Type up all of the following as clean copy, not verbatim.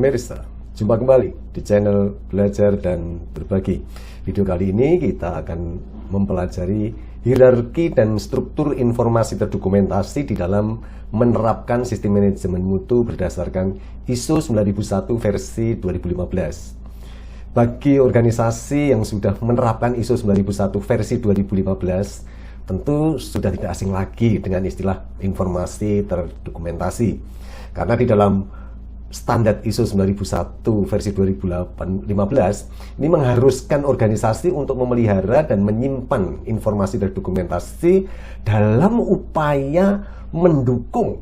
Pemirsa, jumpa kembali di channel Belajar dan Berbagi. Video kali ini kita akan mempelajari hierarki dan struktur informasi terdokumentasi di dalam menerapkan sistem manajemen mutu berdasarkan ISO 9001 versi 2015. Bagi organisasi yang sudah menerapkan ISO 9001 versi 2015, tentu sudah tidak asing lagi dengan istilah informasi terdokumentasi. Karena di dalam standar ISO 9001 versi 2015 ini mengharuskan organisasi untuk memelihara dan menyimpan informasi terdokumentasi dalam upaya mendukung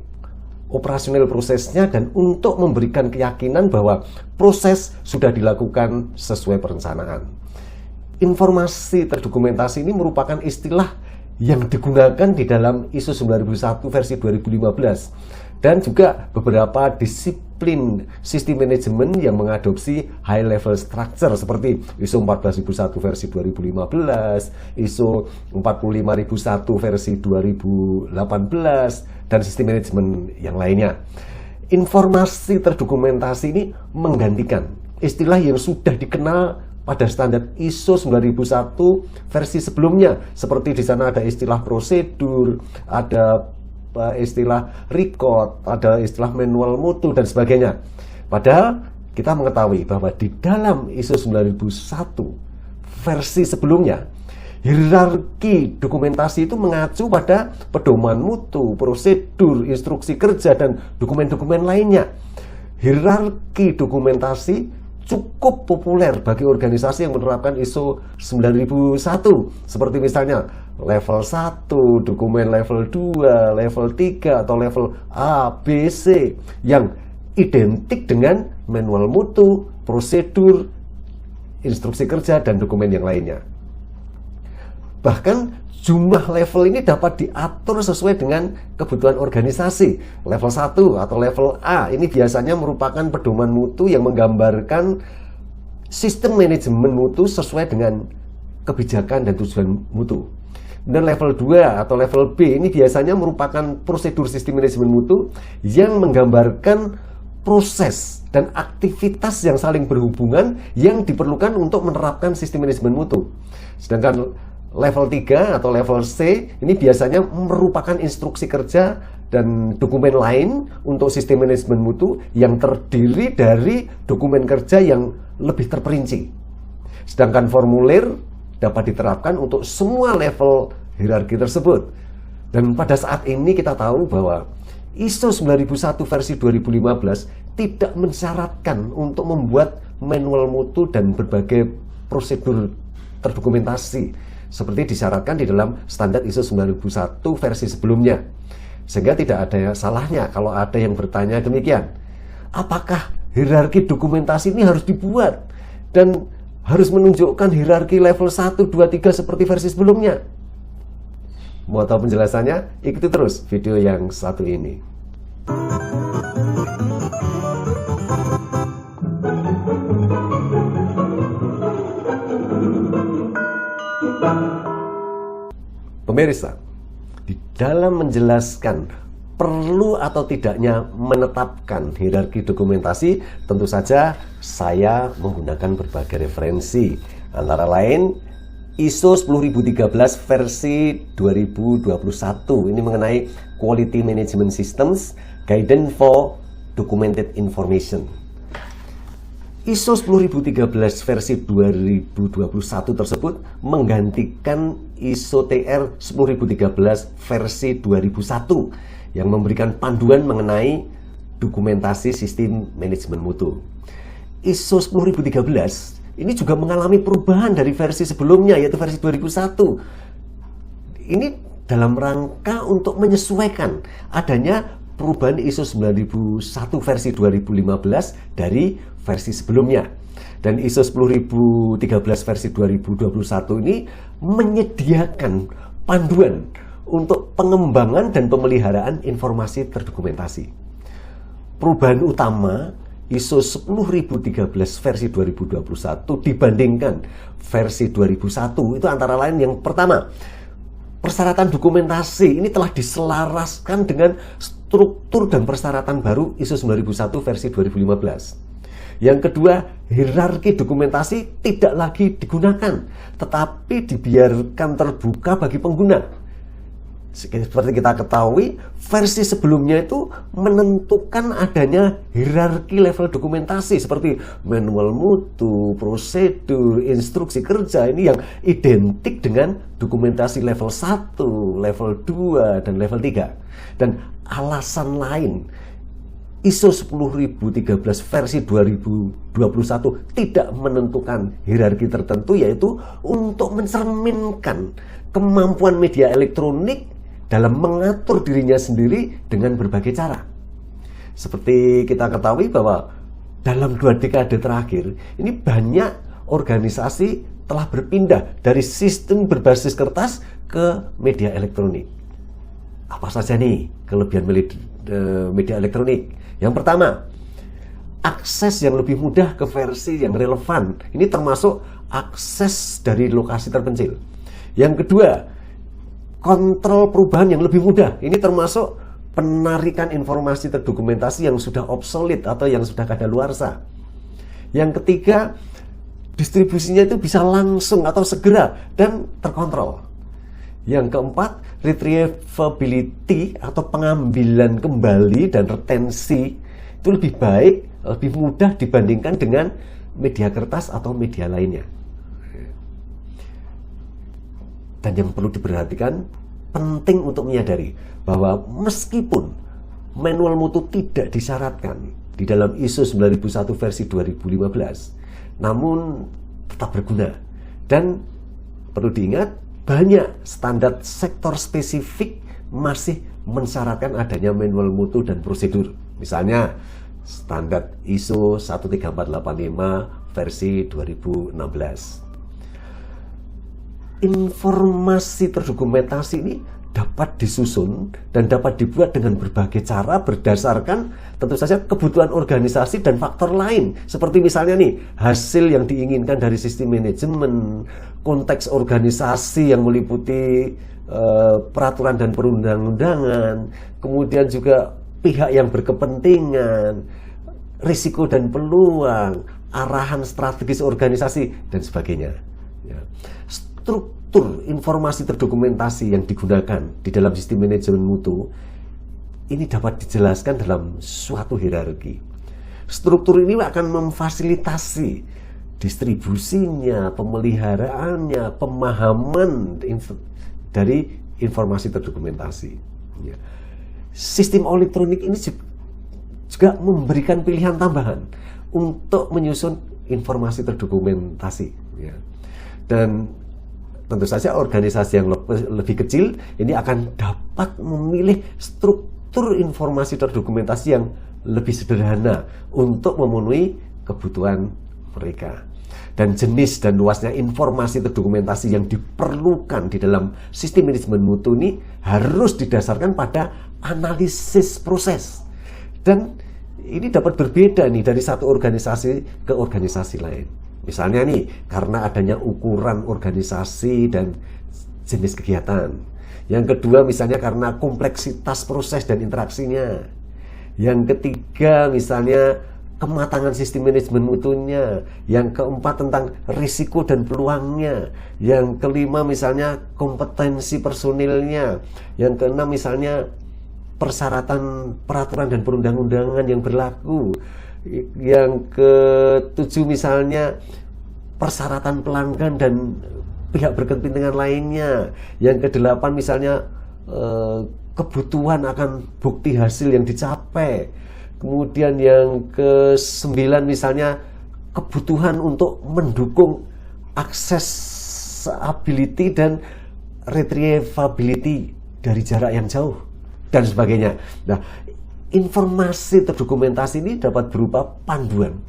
operasional prosesnya dan untuk memberikan keyakinan bahwa proses sudah dilakukan sesuai perencanaan. Informasi terdokumentasi ini merupakan istilah yang digunakan di dalam ISO 9001 versi 2015 dan juga beberapa disiplin sistem manajemen yang mengadopsi high level structure seperti ISO 14001 versi 2015, ISO 45001 versi 2018 dan sistem manajemen yang lainnya. Informasi terdokumentasi ini menggantikan istilah yang sudah dikenal pada standar ISO 9001 versi sebelumnya, seperti di sana ada istilah prosedur, ada istilah record, ada istilah manual mutu dan sebagainya. Padahal kita mengetahui bahwa di dalam ISO 9001 versi sebelumnya, hierarki dokumentasi itu mengacu pada pedoman mutu, prosedur, instruksi kerja dan dokumen-dokumen lainnya. Hierarki dokumentasi cukup populer bagi organisasi yang menerapkan ISO 9001 seperti misalnya level 1, dokumen level 2, level 3 atau level A, B, C yang identik dengan manual mutu, prosedur, instruksi kerja dan dokumen yang lainnya. Bahkan jumlah level ini dapat diatur sesuai dengan kebutuhan organisasi. Level 1 atau level A ini biasanya merupakan pedoman mutu yang menggambarkan sistem manajemen mutu sesuai dengan kebijakan dan tujuan mutu. Dan level 2 atau level B ini biasanya merupakan prosedur sistem manajemen mutu yang menggambarkan proses dan aktivitas yang saling berhubungan yang diperlukan untuk menerapkan sistem manajemen mutu. Sedangkan level 3 atau level C ini biasanya merupakan instruksi kerja dan dokumen lain untuk sistem manajemen mutu yang terdiri dari dokumen kerja yang lebih terperinci. Sedangkan formulir dapat diterapkan untuk semua level hierarki tersebut. Dan pada saat ini kita tahu bahwa ISO 9001 versi 2015 tidak mensyaratkan untuk membuat manual mutu dan berbagai prosedur terdokumentasi seperti disyaratkan di dalam standar ISO 9001 versi sebelumnya. Sehingga tidak ada salahnya kalau ada yang bertanya demikian. Apakah hierarki dokumentasi ini harus dibuat dan harus menunjukkan hierarki level 1, 2, 3 seperti versi sebelumnya? Mau tahu penjelasannya? Ikuti terus video yang satu ini. Pemirsa, di dalam menjelaskan perlu atau tidaknya menetapkan hierarki dokumentasi, tentu saja saya menggunakan berbagai referensi, antara lain ISO 10013 versi 2021 ini mengenai Quality Management Systems Guidance for Documented Information. ISO 10013 versi 2021 tersebut menggantikan ISO TR 10013 versi 2001 yang memberikan panduan mengenai dokumentasi sistem manajemen mutu. ISO 10013 ini juga mengalami perubahan dari versi sebelumnya, yaitu versi 2001. Ini dalam rangka untuk menyesuaikan adanya perubahan ISO 9001 versi 2015 dari versi sebelumnya. Dan ISO 10013 versi 2021 ini menyediakan panduan untuk pengembangan dan pemeliharaan informasi terdokumentasi. Perubahan utama ISO 10013 versi 2021 dibandingkan versi 2001 itu antara lain yang pertama, persyaratan dokumentasi ini telah diselaraskan dengan struktur dan persyaratan baru ISO 9001 versi 2015. Yang kedua, hierarki dokumentasi tidak lagi digunakan, tetapi dibiarkan terbuka bagi pengguna. Seperti kita ketahui, versi sebelumnya itu menentukan adanya hierarki level dokumentasi seperti manual mutu, prosedur, instruksi kerja, ini yang identik dengan dokumentasi level 1, level 2, dan level 3. Dan alasan lain, ISO 10013 versi 2021 tidak menentukan hierarki tertentu, yaitu untuk mencerminkan kemampuan media elektronik dalam mengatur dirinya sendiri dengan berbagai cara. Seperti kita ketahui bahwa dalam 2 dekade terakhir, ini banyak organisasi telah berpindah dari sistem berbasis kertas ke media elektronik. Apa saja nih kelebihan media elektronik? Yang pertama, akses yang lebih mudah ke versi yang relevan. Ini termasuk akses dari lokasi terpencil. Yang kedua, kontrol perubahan yang lebih mudah. Ini termasuk penarikan informasi terdokumentasi yang sudah obsolete atau yang sudah kadaluarsa. Yang ketiga, distribusinya itu bisa langsung atau segera dan terkontrol. Yang keempat, retrievability atau pengambilan kembali dan retensi itu lebih baik, lebih mudah dibandingkan dengan media kertas atau media lainnya. Dan yang perlu diperhatikan, penting untuk menyadari bahwa meskipun manual mutu tidak disyaratkan di dalam ISO 9001 versi 2015, namun tetap berguna. Dan perlu diingat, banyak standar sektor spesifik masih mensyaratkan adanya manual mutu dan prosedur. Misalnya, standar ISO 13485 versi 2016. Informasi terdokumentasi ini dapat disusun dan dapat dibuat dengan berbagai cara berdasarkan tentu saja kebutuhan organisasi dan faktor lain. Seperti misalnya nih, hasil yang diinginkan dari sistem manajemen, konteks organisasi yang meliputi peraturan dan perundang-undangan, kemudian juga pihak yang berkepentingan, risiko dan peluang, arahan strategis organisasi, dan sebagainya. Ya. Struktur informasi terdokumentasi yang digunakan di dalam sistem manajemen mutu ini dapat dijelaskan dalam suatu hierarki. Struktur ini akan memfasilitasi distribusinya, pemeliharaannya, pemahaman dari informasi terdokumentasi. Ya. Sistem elektronik ini juga memberikan pilihan tambahan untuk menyusun informasi terdokumentasi. Ya. Dan tentu saja organisasi yang lebih kecil ini akan dapat memilih struktur informasi terdokumentasi yang lebih sederhana untuk memenuhi kebutuhan mereka. Dan jenis dan luasnya informasi terdokumentasi yang diperlukan di dalam sistem manajemen mutu ini harus didasarkan pada analisis proses. Dan ini dapat berbeda nih dari satu organisasi ke organisasi lain. Misalnya nih, karena adanya ukuran organisasi dan jenis kegiatan. Yang kedua, misalnya karena kompleksitas proses dan interaksinya. Yang ketiga, misalnya kematangan sistem manajemen mutunya. Yang keempat, tentang risiko dan peluangnya. Yang kelima, misalnya kompetensi personilnya. Yang keenam, misalnya persyaratan peraturan dan perundang-undangan yang berlaku. Yang ketujuh, misalnya persyaratan pelanggan dan pihak berkepentingan lainnya. Yang kedelapan, misalnya kebutuhan akan bukti hasil yang dicapai. Kemudian yang ke-9, misalnya kebutuhan untuk mendukung accessibility dan retrievability dari jarak yang jauh, dan sebagainya. Nah, informasi terdokumentasi ini dapat berupa panduan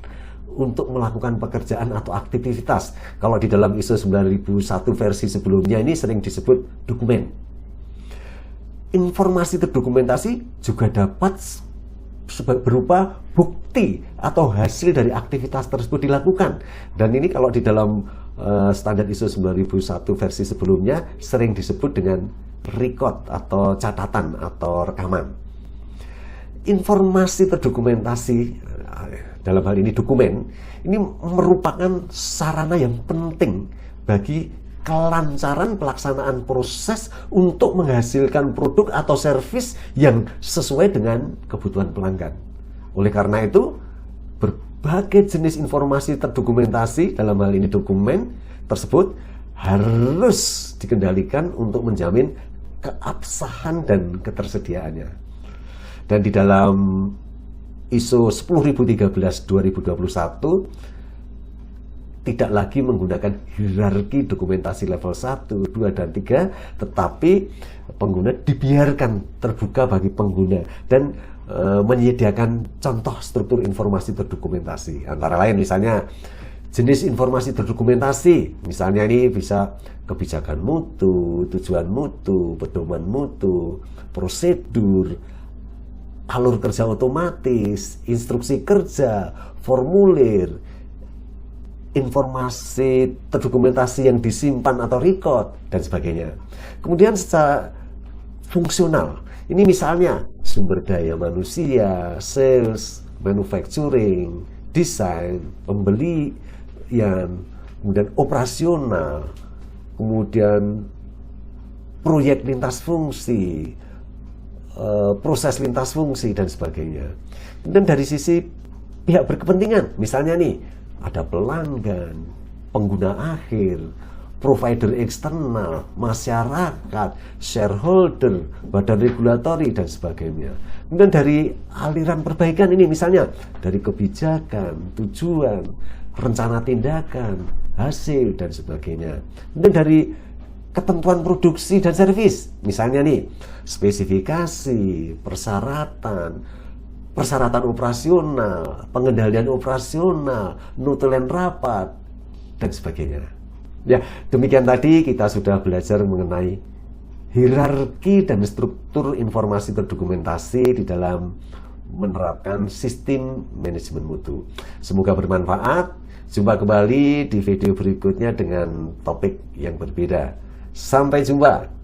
untuk melakukan pekerjaan atau aktivitas. Kalau di dalam ISO 9001 versi sebelumnya ini sering disebut dokumen. Informasi terdokumentasi juga dapat berupa bukti atau hasil dari aktivitas tersebut dilakukan. Dan ini kalau di dalam standar ISO 9001 versi sebelumnya sering disebut dengan record atau catatan atau rekaman. Informasi terdokumentasi dalam hal ini dokumen, ini merupakan sarana yang penting bagi kelancaran pelaksanaan proses untuk menghasilkan produk atau servis yang sesuai dengan kebutuhan pelanggan. Oleh karena itu, berbagai jenis informasi terdokumentasi, dalam hal ini dokumen tersebut, harus dikendalikan untuk menjamin keabsahan dan ketersediaannya. Dan di dalam ISO 10013/2021 tidak lagi menggunakan hierarki dokumentasi level 1, 2, dan 3, tetapi pengguna dibiarkan terbuka bagi pengguna dan menyediakan contoh struktur informasi terdokumentasi. Antara lain misalnya jenis informasi terdokumentasi, misalnya ini bisa kebijakan mutu, tujuan mutu, pedoman mutu, prosedur, alur kerja otomatis, instruksi kerja, formulir, informasi terdokumentasi yang disimpan atau record, dan sebagainya. Kemudian secara fungsional, ini misalnya sumber daya manusia, sales, manufacturing, desain, pembelian, kemudian operasional, kemudian proyek lintas fungsi, proses lintas fungsi, dan sebagainya. Dan dari sisi pihak berkepentingan, misalnya nih, ada pelanggan, pengguna akhir, provider eksternal, masyarakat, shareholder, badan regulatori, dan sebagainya. Kemudian dari aliran perbaikan ini, misalnya dari kebijakan, tujuan, rencana tindakan, hasil, dan sebagainya. Kemudian dari ketentuan produksi dan servis, misalnya nih, spesifikasi, persyaratan operasional, pengendalian operasional, notulen rapat, dan sebagainya. Ya, demikian tadi kita sudah belajar mengenai hierarki dan struktur informasi terdokumentasi di dalam menerapkan sistem manajemen mutu. Semoga bermanfaat. Jumpa kembali di video berikutnya dengan topik yang berbeda. Sampai jumpa.